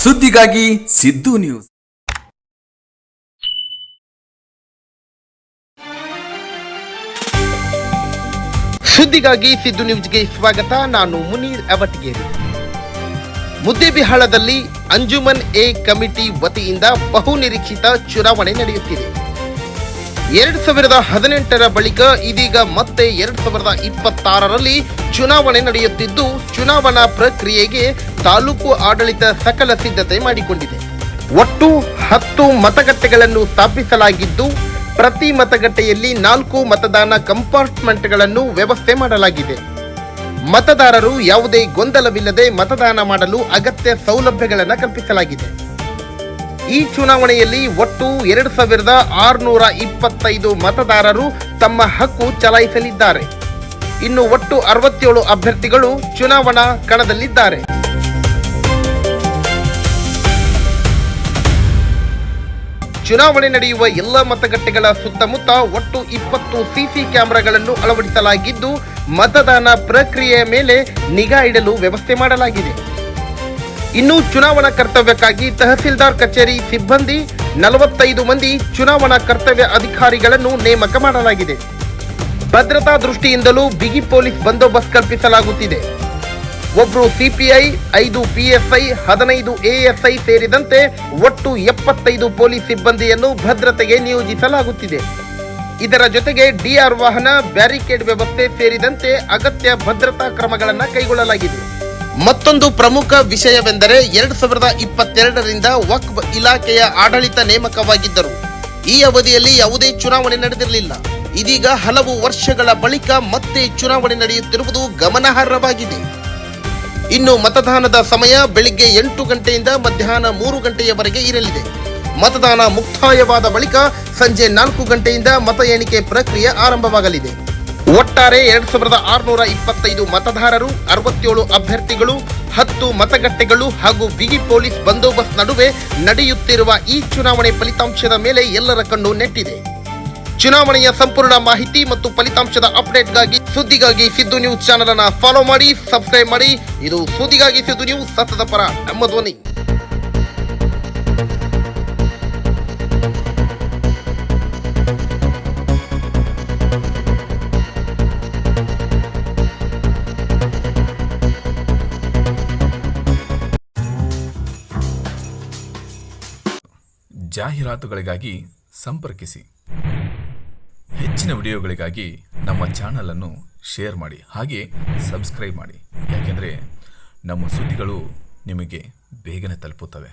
ಸುದ್ದಿಗಾಗಿ ಸಿದ್ದು ನ್ಯೂಸ್. ಸುದ್ದಿಗಾಗಿ ಸಿದ್ದು ನ್ಯೂಸ್ಗೆ ಸ್ವಾಗತ. ನಾನು ಮುನೀರ್ ಅವಟಗೇರಿ. ಮುದ್ದೇಬಿಹಾಳದಲ್ಲಿ ಅಂಜುಮನ್ ಎ ಕಮಿಟಿ ವತಿಯಿಂದ ಬಹುನಿರೀಕ್ಷಿತ ಚುನಾವಣೆ ನಡೆಯುತ್ತಿದೆ. 2018ರ ಬಳಿಕ ಇದೀಗ ಮತ್ತೆ 2026ರಲ್ಲಿ ಚುನಾವಣೆ ನಡೆಯುತ್ತಿದ್ದು, ಚುನಾವಣಾ ಪ್ರಕ್ರಿಯೆಗೆ ತಾಲೂಕು ಆಡಳಿತ ಸಕಲ ಸಿದ್ಧತೆ ಮಾಡಿಕೊಂಡಿದೆ. ಒಟ್ಟು 10 ಮತಗಟ್ಟೆಗಳನ್ನು ಸ್ಥಾಪಿಸಲಾಗಿದ್ದು, ಪ್ರತಿ ಮತಗಟ್ಟೆಯಲ್ಲಿ 4 ಮತದಾನ ಕಂಪಾರ್ಟ್ಮೆಂಟ್ಗಳನ್ನು ವ್ಯವಸ್ಥೆ ಮಾಡಲಾಗಿದೆ. ಮತದಾರರು ಯಾವುದೇ ಗೊಂದಲವಿಲ್ಲದೆ ಮತದಾನ ಮಾಡಲು ಅಗತ್ಯ ಸೌಲಭ್ಯಗಳನ್ನು ಕಲ್ಪಿಸಲಾಗಿದೆ. ಈ ಚುನಾವಣೆಯಲ್ಲಿ ಒಟ್ಟು 2625 ಮತದಾರರು ತಮ್ಮ ಹಕ್ಕು ಚಲಾಯಿಸಲಿದ್ದಾರೆ. ಇನ್ನು ಒಟ್ಟು 67 ಅಭ್ಯರ್ಥಿಗಳು ಚುನಾವಣಾ ಕಣದಲ್ಲಿದ್ದಾರೆ. ಚುನಾವಣೆ ನಡೆಯುವ ಎಲ್ಲ ಮತಗಟ್ಟೆಗಳ ಸುತ್ತಮುತ್ತ ಒಟ್ಟು 20 ಸಿಸಿ ಕ್ಯಾಮೆರಾಗಳನ್ನು ಅಳವಡಿಸಲಾಗಿದ್ದು, ಮತದಾನ ಪ್ರಕ್ರಿಯೆಯ ಮೇಲೆ ನಿಗಾ ಇಡಲು ವ್ಯವಸ್ಥೆ ಮಾಡಲಾಗಿದೆ. ಇನ್ನು ಚುನಾವಣಾ ಕರ್ತವ್ಯಕ್ಕಾಗಿ ತಹಸೀಲ್ದಾರ್ ಕಚೇರಿ ಸಿಬ್ಬಂದಿ 45 ಮಂದಿ ಚುನಾವಣಾ ಕರ್ತವ್ಯ ಅಧಿಕಾರಿಗಳನ್ನು ನೇಮಕ ಮಾಡಲಾಗಿದೆ. ಭದ್ರತಾ ದೃಷ್ಟಿಯಿಂದಲೂ ಬಿಗಿ ಪೊಲೀಸ್ ಬಂದೋಬಸ್ತ್ ಕಲ್ಪಿಸಲಾಗುತ್ತಿದೆ. ಒಬ್ಬರು ಸಿಪಿಐ, 5 ಪಿಎಸ್ಐ, 15 ಎಎಸ್ಐ ಸೇರಿದಂತೆ ಒಟ್ಟು 75 ಪೊಲೀಸ್ ಸಿಬ್ಬಂದಿಯನ್ನು ಭದ್ರತೆಗೆ ನಿಯೋಜಿಸಲಾಗುತ್ತಿದೆ. ಇದರ ಜೊತೆಗೆ ಡಿಆರ್ ವಾಹನ, ಬ್ಯಾರಿಕೇಡ್ ವ್ಯವಸ್ಥೆ ಸೇರಿದಂತೆ ಅಗತ್ಯ ಭದ್ರತಾ ಕ್ರಮಗಳನ್ನು ಕೈಗೊಳ್ಳಲಾಗಿದೆ. ಮತ್ತೊಂದು ಪ್ರಮುಖ ವಿಷಯವೆಂದರೆ 2022ರಿಂದ ವಕ್ಫ್ ಇಲಾಖೆಯ ಆಡಳಿತ ನೇಮಕವಾಗಿದ್ದರು. ಈ ಅವಧಿಯಲ್ಲಿ ಯಾವುದೇ ಚುನಾವಣೆ ನಡೆದಿರಲಿಲ್ಲ. ಇದೀಗ ಹಲವು ವರ್ಷಗಳ ಬಳಿಕ ಮತ್ತೆ ಚುನಾವಣೆ ನಡೆಯುತ್ತಿರುವುದು ಗಮನಾರ್ಹವಾಗಿದೆ. ಇನ್ನು ಮತದಾನದ ಸಮಯ ಬೆಳಿಗ್ಗೆ 8 ಗಂಟೆಯಿಂದ ಮಧ್ಯಾಹ್ನ 3 ಗಂಟೆಯವರೆಗೆ ಇರಲಿದೆ. ಮತದಾನ ಮುಕ್ತಾಯವಾದ ಬಳಿಕ ಸಂಜೆ 4 ಗಂಟೆಯಿಂದ ಮತ ಎಣಿಕೆ ಪ್ರಕ್ರಿಯೆ ಆರಂಭವಾಗಲಿದೆ. ಒಟ್ಟಾರೆ 2625 ಮತದಾರರು, 67 ಅಭ್ಯರ್ಥಿಗಳು, 10 ಮತಗಟ್ಟೆಗಳು ಹಾಗೂ ಬಿಗಿ ಪೊಲೀಸ್ ಬಂದೋಬಸ್ತ್ ನಡುವೆ ನಡೆಯುತ್ತಿರುವ ಈ ಚುನಾವಣೆ ಫಲಿತಾಂಶದ ಮೇಲೆ ಎಲ್ಲರ ಕಣ್ಣು ನೆಟ್ಟಿದೆ. ಚುನಾವಣೆಯ ಸಂಪೂರ್ಣ ಮಾಹಿತಿ ಮತ್ತು ಫಲಿತಾಂಶದ ಅಪ್ಡೇಟ್ಗಾಗಿ ಸುದ್ದಿಗಾಗಿ ಸಿದ್ದು ನ್ಯೂಸ್ ಚಾನೆಲ್ ಅನ್ನು ಫಾಲೋ ಮಾಡಿ, ಸಬ್ಸ್ಕ್ರೈಬ್ ಮಾಡಿ. ಇದು ಸುದ್ದಿಗಾಗಿ ಸಿದ್ದು ನ್ಯೂಸ್, ಸತ್ಯದ ಪರ ನಮ್ಮ ಧ್ವನಿ. ಜಾಹೀರಾತುಗಳಿಗಾಗಿ ಸಂಪರ್ಕಿಸಿ. ಹೆಚ್ಚಿನ ವಿಡಿಯೋಗಳಿಗಾಗಿ ನಮ್ಮ ಚಾನಲನ್ನು ಶೇರ್ ಮಾಡಿ, ಹಾಗೆ ಸಬ್ಸ್ಕ್ರೈಬ್ ಮಾಡಿ. ಯಾಕೆಂದರೆ ನಮ್ಮ ಸುದ್ದಿಗಳು ನಿಮಗೆ ಬೇಗನೆ ತಲುಪುತ್ತವೆ.